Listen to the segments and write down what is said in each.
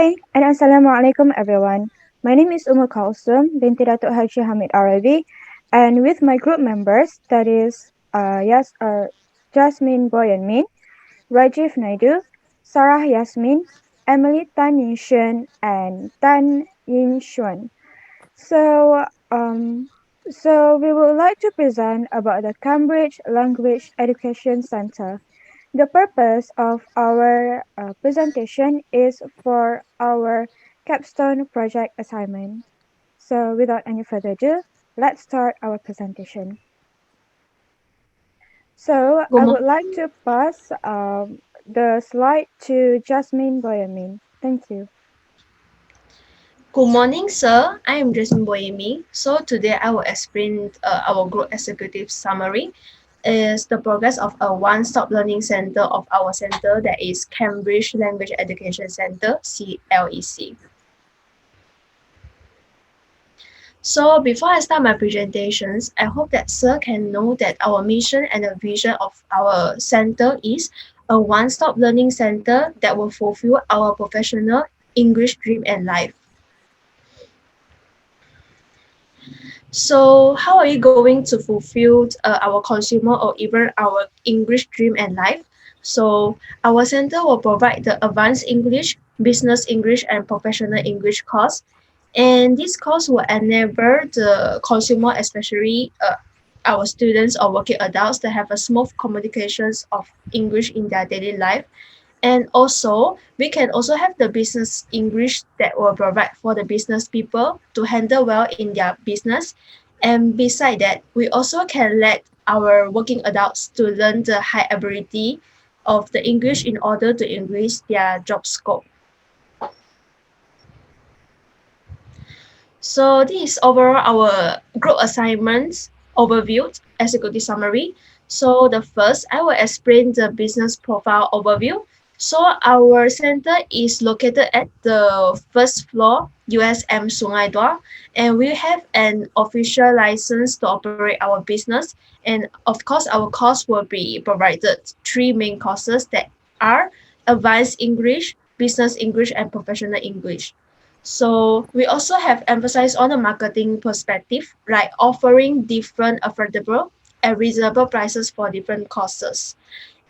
Hi, and Assalamualaikum everyone. My name is Umu binti Datuk Haji Hamid Araby, and with my group members, that is Jasmine Boey, Rajeev Naidu, Sara Yasmin, Emily Tan Ying Shyuan, and Tan Ying Shyuan. So, um, so we would like to present about the Cambridge Language Education Center. The purpose of our presentation is for our Capstone Project assignment. So without any further ado, let's start our presentation. So Good, I mo- would like to pass the slide to Jasmine Boyamin. Thank you. Good morning, sir. I am Jasmine Boey. So today I will explain our group executive summary. Is the progress of a one-stop learning center of our center that is Cambridge Language Education Center (CLEC). So before I start my presentations, I hope that sir can know that our mission and the vision of our center is a one-stop learning center that will fulfill our professional English dream and life. So how are we going to fulfill our consumer or even our English dream and life? So our center will provide the advanced English, business English, and professional English course. And this course will enable the consumer, especially our students or working adults, to have a smooth communications of English in their daily life. And also, we can also have the business English that will provide for the business people to handle well in their business. And beside that, we also can let our working adults to learn the high ability of the English in order to increase their job scope. So this is overall our group assignments overview, executive summary. So the first, I will explain the business profile overview. So our center is located at the first floor, USM Sungai Dua, and we have an official license to operate our business. And of course, our course will be provided three main courses that are Advanced English, Business English, and Professional English. So we also have emphasized on the marketing perspective, like offering different affordable and reasonable prices for different courses.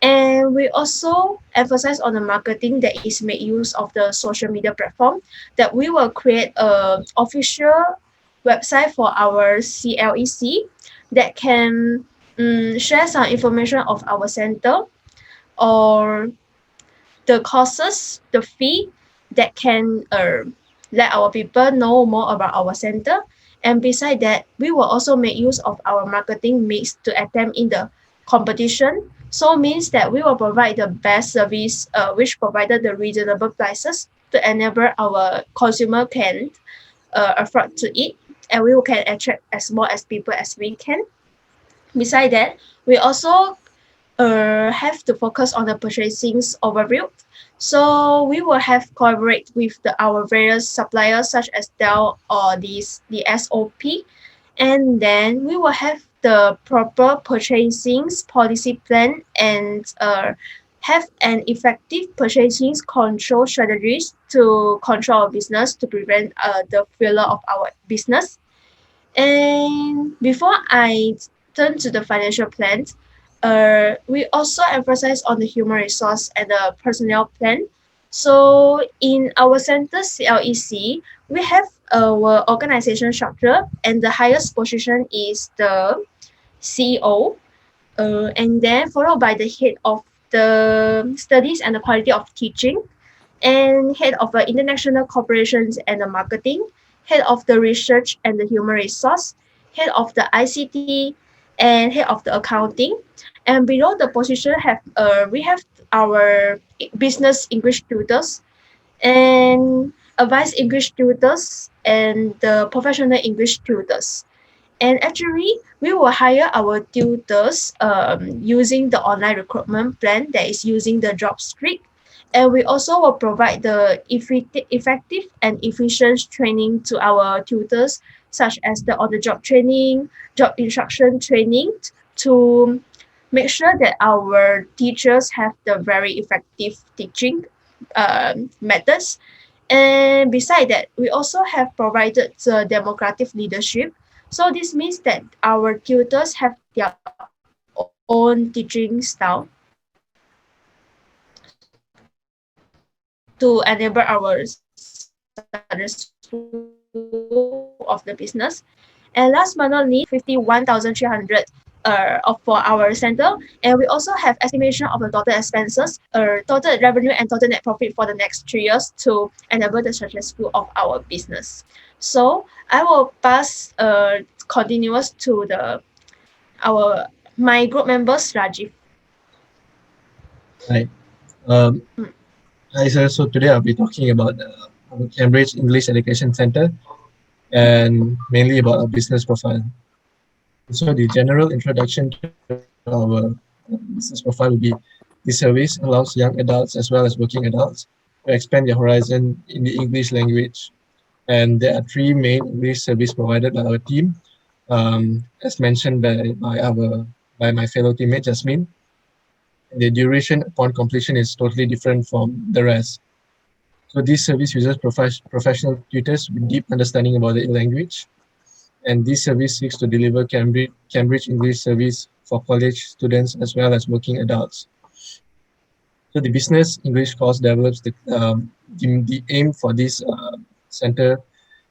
And we also emphasize on the marketing that is made use of the social media platform that we will create a official website for our CLEC that can share some information of our center or the courses, the fee that can let our people know more about our center. And beside that, we will also make use of our marketing mix to attempt in the competition. So means that we will provide the best service, which provided the reasonable prices to enable our consumer can afford to it, and we can attract as more as people as we can. Beside that, we also have to focus on the purchasing overview. So we will have collaborate with our various suppliers such as Dell or the SOP, and then we will have the proper purchasing policy plan and have an effective purchasing control strategies to control our business to prevent the failure of our business. And before I turn to the financial plan, we also emphasize on the human resource and the personnel plan. So in our center CLEC, we have our organization structure, and the highest position is the CEO, and then followed by the head of the studies and the quality of teaching, and head of the international corporations and the marketing, head of the research and the human resource, head of the ICT, and head of the accounting. And below the position have we have our business English tutors and advanced English tutors and the professional English tutors. And actually, we will hire our tutors using the online recruitment plan that is using the job streak. And we also will provide the effective and efficient training to our tutors, such as the on-the-job training, job instruction training, to make sure that our teachers have the very effective teaching methods. And beside that, we also have provided the democratic leadership. So this means that our tutors have their own teaching style to enable our students flow of the business. And last but not least, we have 51,300 for our center, and we also have estimation of the total expenses, total revenue and total net profit for the next 3 years to enable the successful of our business. So I will pass continuous to the our my group members Rajiv. Right. Um, Hi, sir. So today I'll be talking about our Cambridge English Education Center and mainly about our business profile. So the general introduction to our business profile will be the service allows young adults as well as working adults to expand their horizon in the English language. And there are three main English service provided by our team, as mentioned by my fellow teammate Jasmine. The duration upon completion is totally different from the rest. So this service uses professional tutors with deep understanding about the language, and this service seeks to deliver Cambridge English service for college students as well as working adults. So the business English course develops the aim for this center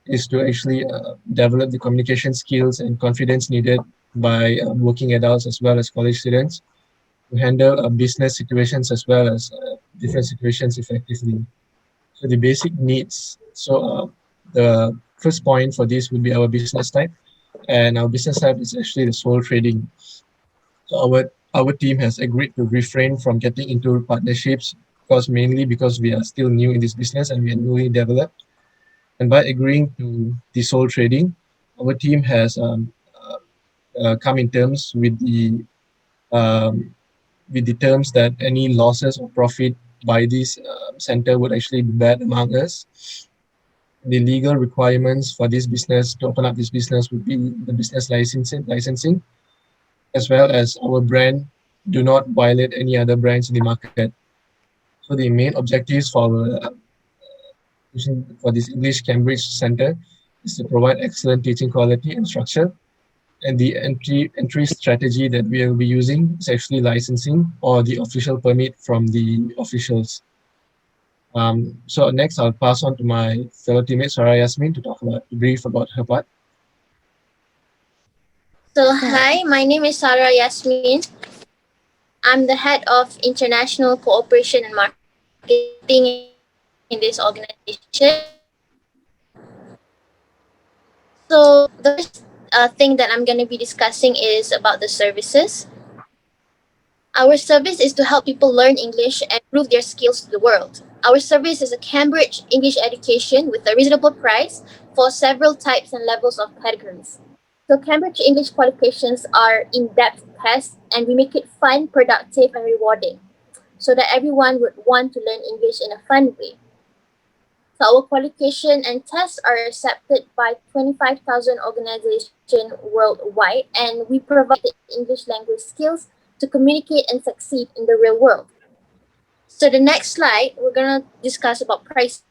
is to actually develop the communication skills and confidence needed by working adults as well as college students to handle business situations as well as different situations effectively. So the basic needs. So the first point for this would be our business type, and our business type is actually the sole trading. So our team has agreed to refrain from getting into partnerships because mainly because we are still new in this business and we are newly developed. And by agreeing to the sole trading, our team has come in terms um, with the terms that any losses or profit by this center would actually be bad among us. The legal requirements for this business to open up this business would be the business licensing, as well as our brand do not violate any other brands in the market. So the main objectives for this English Cambridge Center is to provide excellent teaching quality and structure. And the entry strategy that we will be using is actually licensing or the official permit from the officials. So next, I'll pass on to my fellow teammate Sara Yasmin to talk about brief about her part. So, Uh, hi, my name is Sara Yasmin. I'm the head of international cooperation and marketing in this organization. So, the first thing that I'm going to be discussing is about the services. Our service is to help people learn English and prove their skills to the world. Our service is a Cambridge English education with a reasonable price for several types and levels of categories. So, Cambridge English qualifications are in depth tests and we make it fun, productive, and rewarding so that everyone would want to learn English in a fun way. So, our qualification and tests are accepted by 25,000 organizations worldwide, and we provide the English language skills to communicate and succeed in the real world. So the next slide, we're gonna discuss about pricing.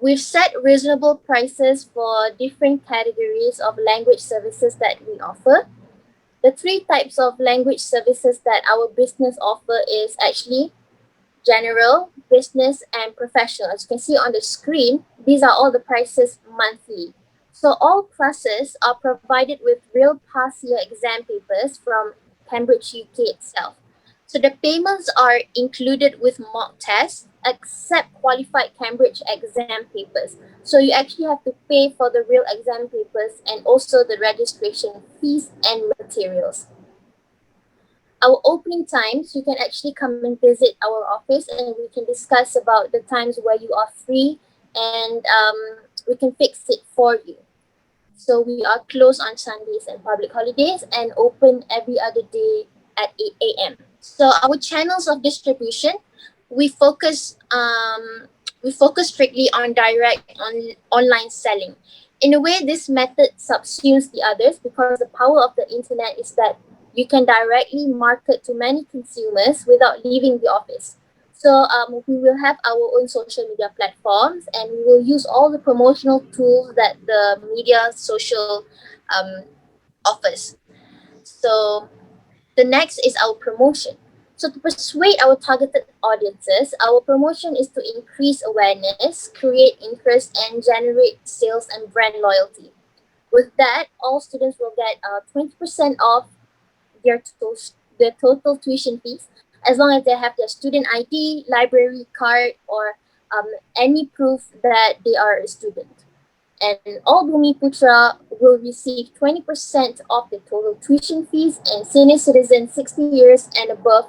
We've set reasonable prices for different categories of language services that we offer. The three types of language services that our business offer is actually general, business, and professional. As you can see on the screen, these are all the prices monthly. So all classes are provided with real past year exam papers from Cambridge UK itself. So the payments are included with mock tests, except qualified Cambridge exam papers. So you actually have to pay for the real exam papers and also the registration fees and materials. Our opening times, you can actually come and visit our office and we can discuss about the times where you are free and we can fix it for you. So we are closed on Sundays and public holidays and open every other day at 8 a.m. So our channels of distribution, we focus um, we focus strictly on direct online selling. In a way, this method subsumes the others because the power of the internet is that you can directly market to many consumers without leaving the office. We will have our own social media platforms, and we will use all the promotional tools that the media social um, offers. So the next is our promotion. So to persuade our targeted audiences, our promotion is to increase awareness, create interest, and generate sales and brand loyalty. With that, all students will get 20% off their total tuition fees, as long as they have their student ID, library card, or any proof that they are a student. And all Bumi Putra will receive 20% of the total tuition fees, and senior citizens 60 years and above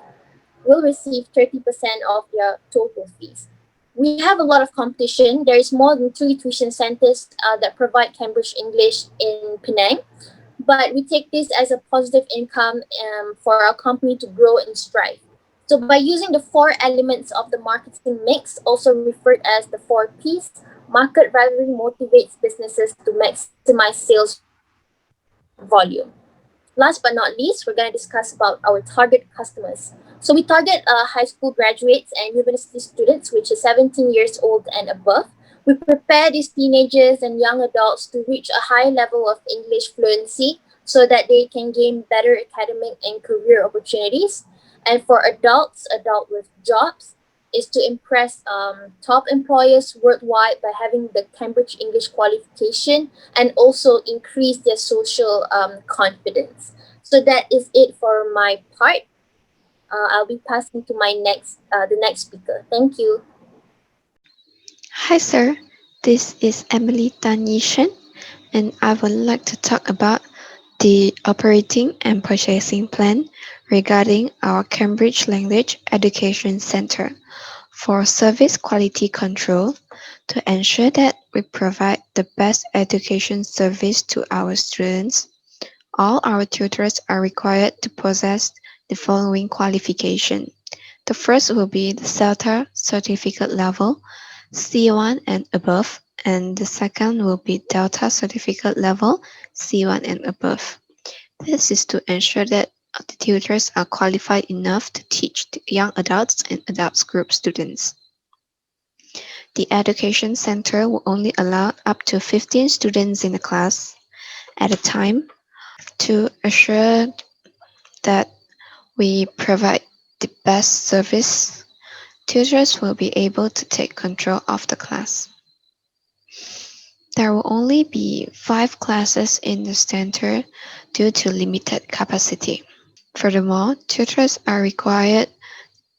will receive 30% of their total fees. We have a lot of competition. There is more than three tuition centers that provide Cambridge English in Penang, but we take this as a positive income for our company to grow and strive. So by using the four elements of the marketing mix, also referred as the four P's, market rivalry motivates businesses to maximize sales volume. Last but not least, we're going to discuss about our target customers. So we target high school graduates and university students, which is 17 years old and above. We prepare these teenagers and young adults to reach a high level of English fluency so that they can gain better academic and career opportunities. And for adults, adult with jobs, is to impress top employers worldwide by having the Cambridge English qualification and also increase their social confidence. So that is it for my part. I'll be passing to the next speaker. Thank you. Hi, sir. This is Emily Tan Yishan, and I would like to talk about the operating and purchasing plan regarding our Cambridge Language Education Center for service quality control to ensure that we provide the best education service to our students. All our tutors are required to possess the following qualification. The first will be the CELTA certificate level C1 and above, and the second will be Delta certificate level C1 and above. This is to ensure that the tutors are qualified enough to teach the young adults and adults group students. The education center will only allow up to 15 students in a class at a time to assure that we provide the best service. Tutors will be able to take control of the class. There will only be 5 classes in the center due to limited capacity. Furthermore, tutors are required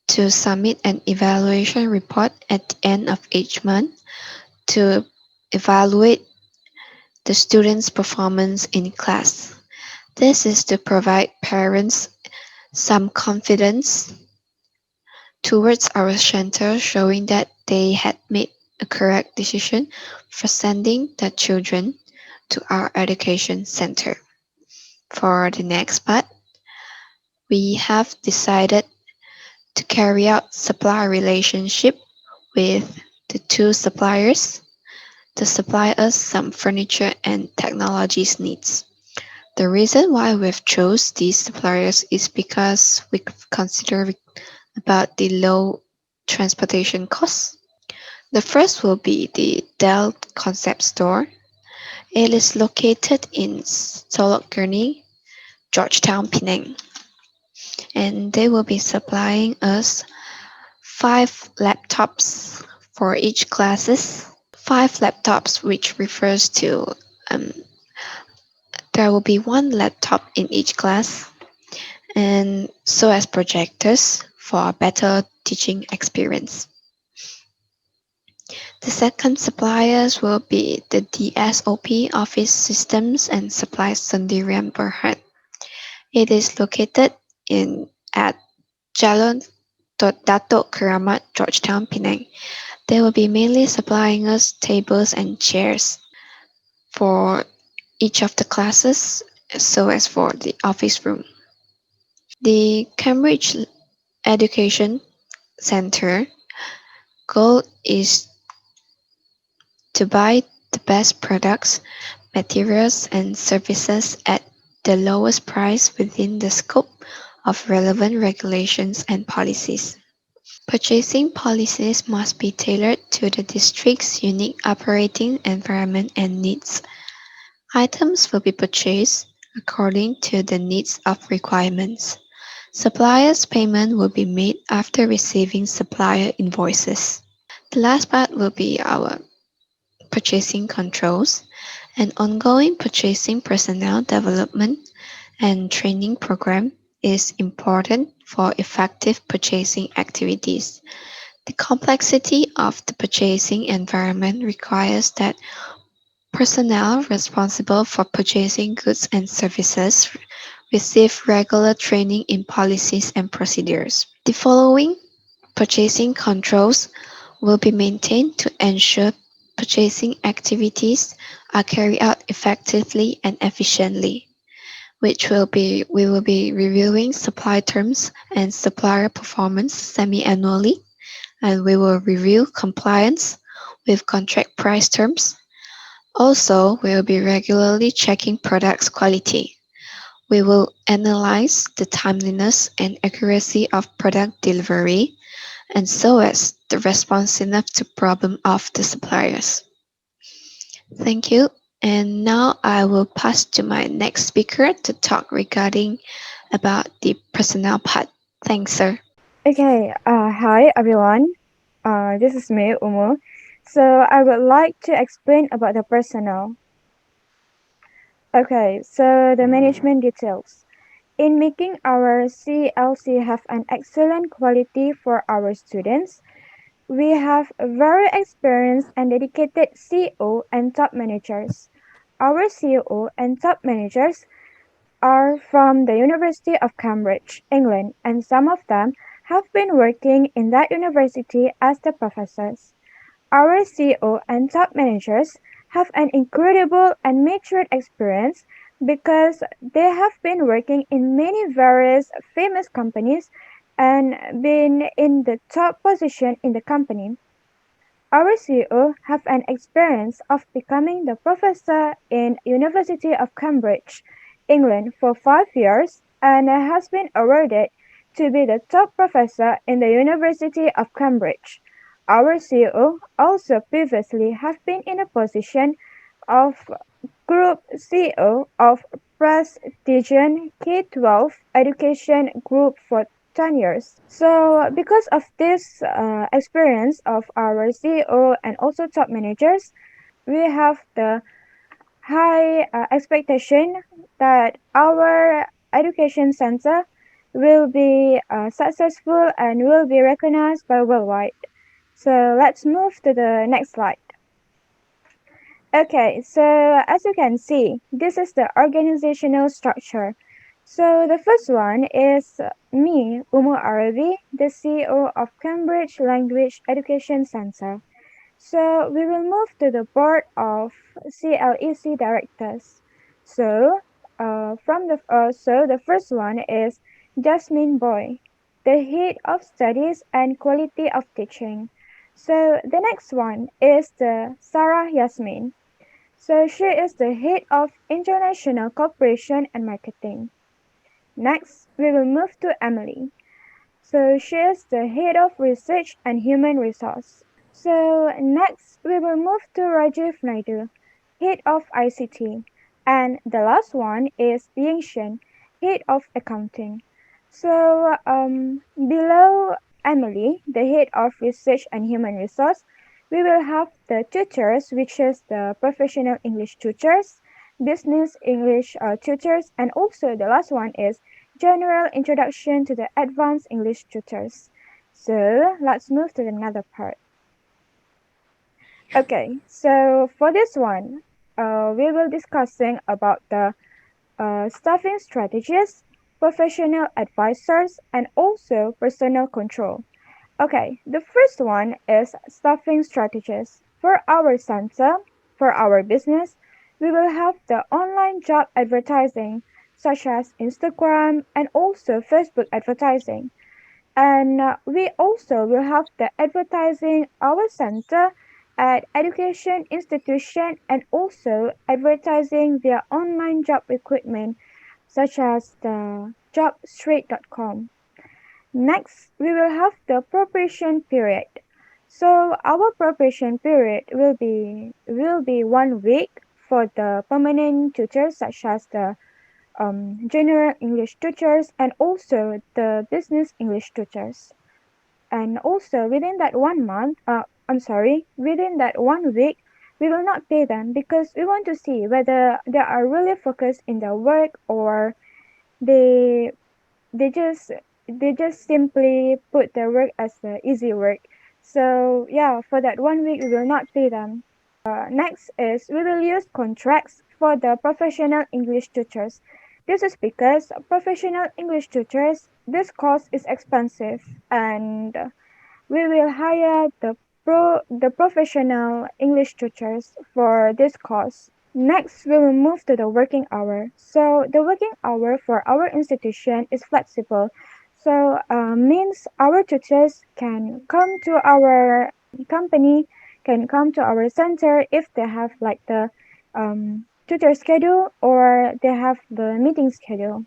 to submit an evaluation report at the end of each month to evaluate the students' performance in class. This is to provide parents some confidence towards our center, showing that they had made a correct decision for sending their children to our education center. For the next part, we have decided to carry out supply relationship with the 2 suppliers to supply us some furniture and technologies needs. The reason why we've chose these suppliers is because we consider about the low transportation costs. The first will be the Dell Concept Store. It is located in Solok Gurney, Georgetown, Penang, and they will be supplying us 5 laptops for each classes. 5 laptops, which refers to there will be 1 laptop in each class, and so as projectors for a better teaching experience. The second suppliers will be the DSOP Office Systems and Supplies Sendirian Berhad. It is located at Jalan Datuk Keramat, Georgetown, Penang. They will be mainly supplying us tables and chairs for each of the classes, so as for the office room. The Cambridge Education Center goal is to buy the best products, materials, and services at the lowest price within the scope of relevant regulations and policies. Purchasing policies must be tailored to the district's unique operating environment and needs. Items will be purchased according to the needs of requirements. Suppliers' payment will be made after receiving supplier invoices. The last part will be our purchasing controls. An ongoing purchasing personnel development and training program is important for effective purchasing activities. The complexity of the purchasing environment requires that personnel responsible for purchasing goods and services receive regular training in policies and procedures. The following purchasing controls will be maintained to ensure purchasing activities are carried out effectively and efficiently, which we will be reviewing supply terms and supplier performance semi-annually, and we will review compliance with contract price terms. Also, we will be regularly checking products quality. We will analyze the timeliness and accuracy of product delivery and so as the responsiveness to problem of the suppliers. Thank you. And now I will pass to my next speaker to talk regarding about the personnel part. Thanks, sir. Okay, hi everyone. This is me, Umu. So I would like to explain about the personnel. Okay, so the management details. In making our CLC have an excellent quality for our students, we have a very experienced and dedicated CEO and top managers. Our CEO and top managers are from the University of Cambridge, England, and some of them have been working in that university as the professors. Our CEO and top managers have an incredible and matured experience because they have been working in many various famous companies and been in the top position in the company. Our CEO have an experience of becoming the professor in University of Cambridge, England for 5 years and has been awarded to be the top professor in the University of Cambridge. Our CEO also previously have been in a position of Group CEO of prestigious K-12 education group for 10 years. So because of this experience of our CEO and also top managers, we have the high expectation that our education center will be successful and will be recognized by worldwide. So let's move to the next slide. Okay, so as you can see, this is the organizational structure. So the first one is me, Umu Araby, the CEO of Cambridge Language Education Center. So we will move to the board of CLEC directors. So the first one is Jasmine Boey, the head of studies and quality of teaching. So the next one is the Sara Yasmin. So she is the head of international cooperation and marketing. Next, we will move to Emily. So she is the head of research and human resource. So next, we will move to Rajeev Naidu, head of ICT. And the last one is Ying Shyuan, head of accounting. So below Emily, the head of research and human resource, we will have the tutors, which is the professional English tutors, business English tutors, and also the last one is general introduction to the advanced English tutors. So let's move to another part. Okay, so for this one, we will discussing about the staffing strategies, professional advisors, and also personal control. Okay, the first one is staffing strategies. For our center, for our business, we will have the online job advertising, such as Instagram and also Facebook advertising. And we also will have the advertising our center at education institution and also advertising via online job recruitment such as the jobstreet.com. Next, we will have the preparation period. So our preparation period will be 1 week for the permanent tutors such as the general English tutors and also the business English tutors. And also within that 1 month, within that 1 week, we will not pay them because we want to see whether they are really focused in their work or they they just they just simply put their work as the easy work. So yeah, for that 1 week we will not pay them. Next is we will use contracts for the professional English tutors. This is because professional English tutors this cost is expensive and we will hire the professional English tutors for this course. Next, we will move to the working hour. So the working hour for our institution is flexible. So means our tutors can come to our company, can come to our center if they have like the tutor schedule or they have the meeting schedule,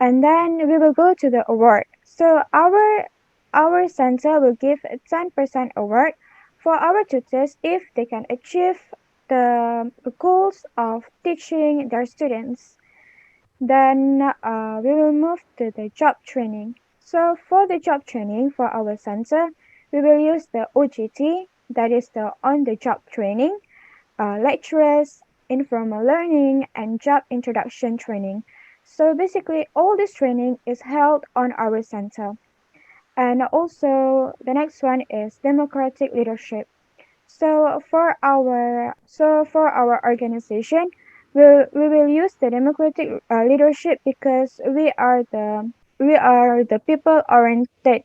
and then we will go to the award. So our center will give a 10% award for our tutors if they can achieve the goals of teaching their students. Then we will move to the job training. So for the job training for our center, we will use the OJT, that is the on-the-job training, lecturers, informal learning, and job introduction training. So basically, all this training is held on our center. And also, the next one is democratic leadership. So for our organization, we will use the democratic leadership because we are the people oriented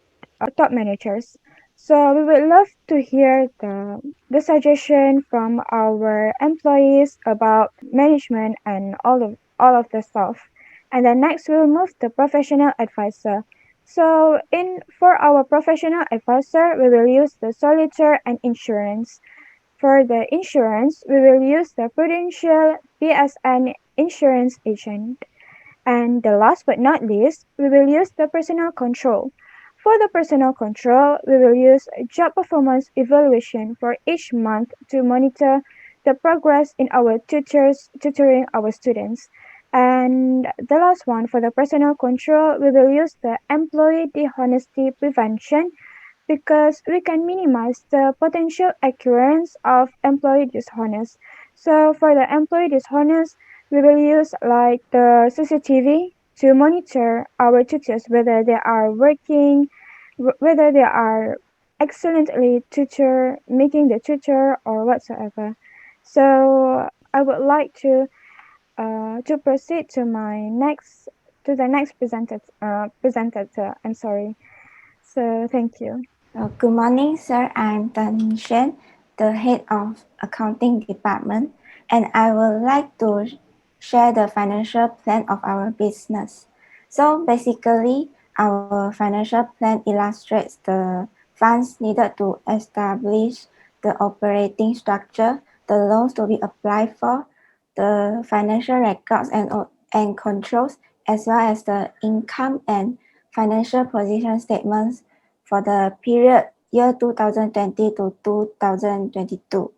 top managers. So we would love to hear the suggestion from our employees about management and all of the stuff. And then next we'll move to professional advisor. So in for our professional advisor, we will use the solitaire and insurance. For the insurance, we will use the Prudential PSN insurance agent. And the last but not least, we will use the personal control. For the personal control, we will use job performance evaluation for each month to monitor the progress in our tutors tutoring our students. And the last one for the personal control, we will use the employee dishonesty prevention because we can minimize the potential occurrence of employee dishonest. So for the employee dishonest, we will use like the CCTV to monitor our tutors whether they are working, whether they are excellently making the tutor or whatsoever. So I would like to proceed to the next presenter. I'm sorry. So thank you. Good morning, sir. I'm Tan Shen, the head of accounting department, and I would like to share the financial plan of our business. So basically, our financial plan illustrates the funds needed to establish the operating structure, the loans to be applied for, the financial records and controls, as well as the income and financial position statements for the period year 2020 to 2022.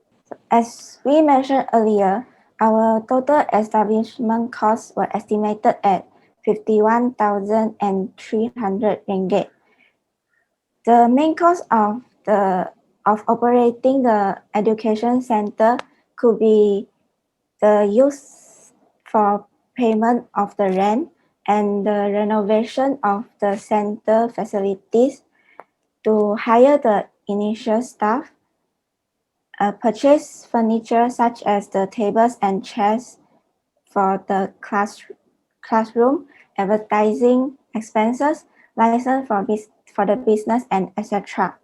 As we mentioned earlier, our total establishment costs were estimated at 51,300 ringgit. The main cost of operating the education center could be the use for payment of the rent and the renovation of the center facilities, to hire the initial staff, purchase furniture such as the tables and chairs for the classroom, advertising expenses, license for the business, and etc.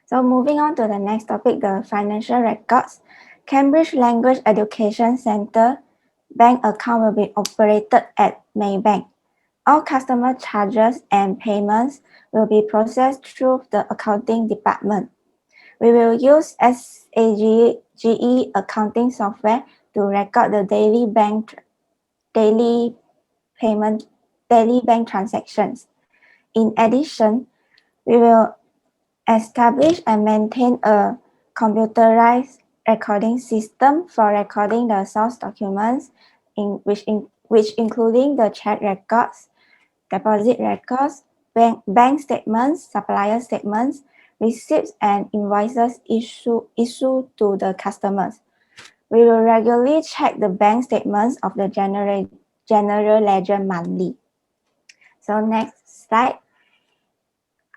So moving on to the next topic, the financial records. Cambridge Language Education Center bank account will be operated at Maybank. All customer charges and payments will be processed through the accounting department. We will use SAGE accounting software to record the daily bank transactions. In addition, we will establish and maintain a computerized recording system for recording the source documents, which including the check records, deposit records, bank statements, supplier statements, receipts, and invoices issued to the customers. We will regularly check the bank statements of the general ledger monthly. So next slide.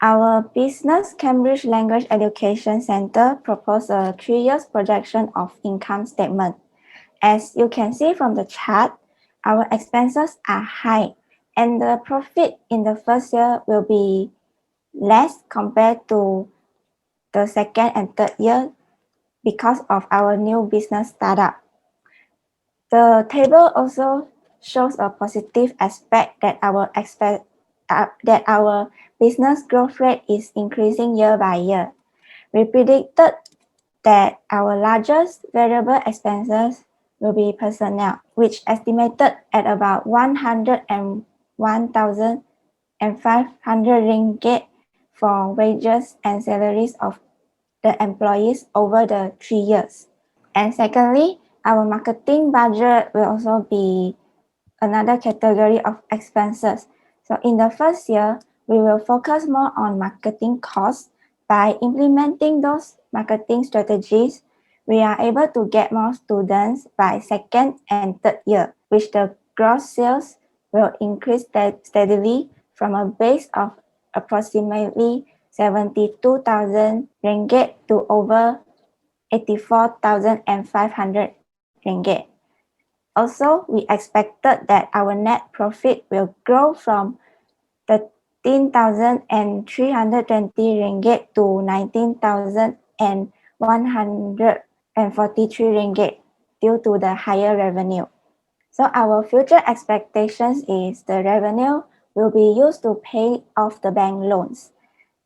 Our Business Cambridge Language Education Center proposed a 3-year projection of income statement. As you can see from the chart, our expenses are high and the profit in the first year will be less compared to the second and third year because of our new business startup. The table also shows a positive aspect that our business growth rate is increasing year by year. We predicted that our largest variable expenses will be personnel, which estimated at about 101,500 ringgit for wages and salaries of the employees over the 3 years. And secondly, our marketing budget will also be another category of expenses. So in the first year, we will focus more on marketing costs. By implementing those marketing strategies, we are able to get more students by second and third year, which the gross sales will increase steadily from a base of approximately 72,000 ringgit to over 84,500 ringgit. Also, we expected that our net profit will grow from 13,320 ringgit to 19,143 ringgit due to the higher revenue. So our future expectations is the revenue will be used to pay off the bank loans.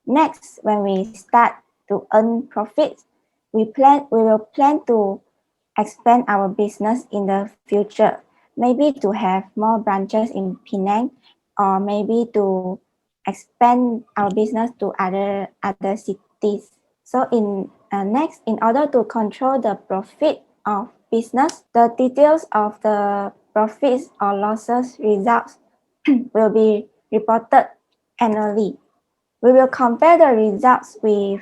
Next, when we start to earn profits, we will plan to expand our business in the future, maybe to have more branches in Penang, or maybe to expand our business to other cities. So next, in order to control the profit of business, the details of the profits or losses results will be reported annually. We will compare the results with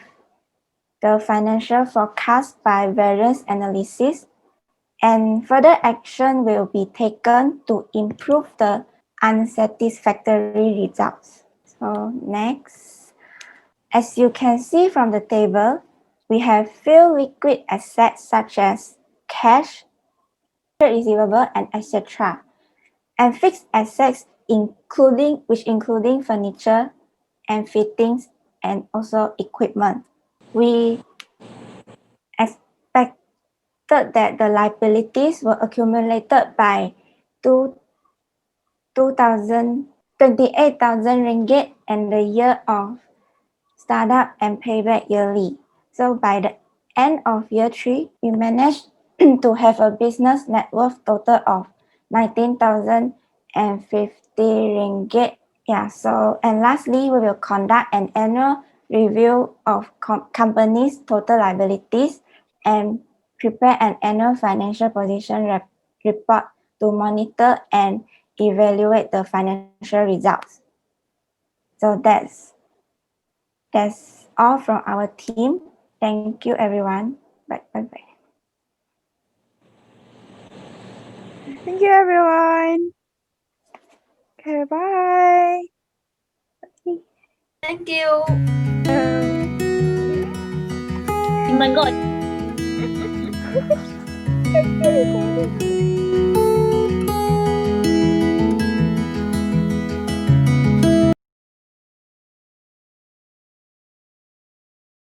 the financial forecast by various analysis, and further action will be taken to improve the unsatisfactory results. So next, as you can see from the table, we have few liquid assets such as cash, receivable, and etc. And fixed assets including furniture and fittings and also equipment. We expected that the liabilities were accumulated by 28,000 ringgit and the year of startup and payback yearly. So by the end of year 3, we managed to have a business net worth total of 19,050 ringgit. Yeah, so and lastly, we will conduct an annual review of companies' total liabilities and prepare an annual financial position report to monitor and evaluate the financial results. So that's all from our team. Thank you, everyone. Bye bye. Thank you, everyone. Okay, bye. Thank you. Oh my god. Recording.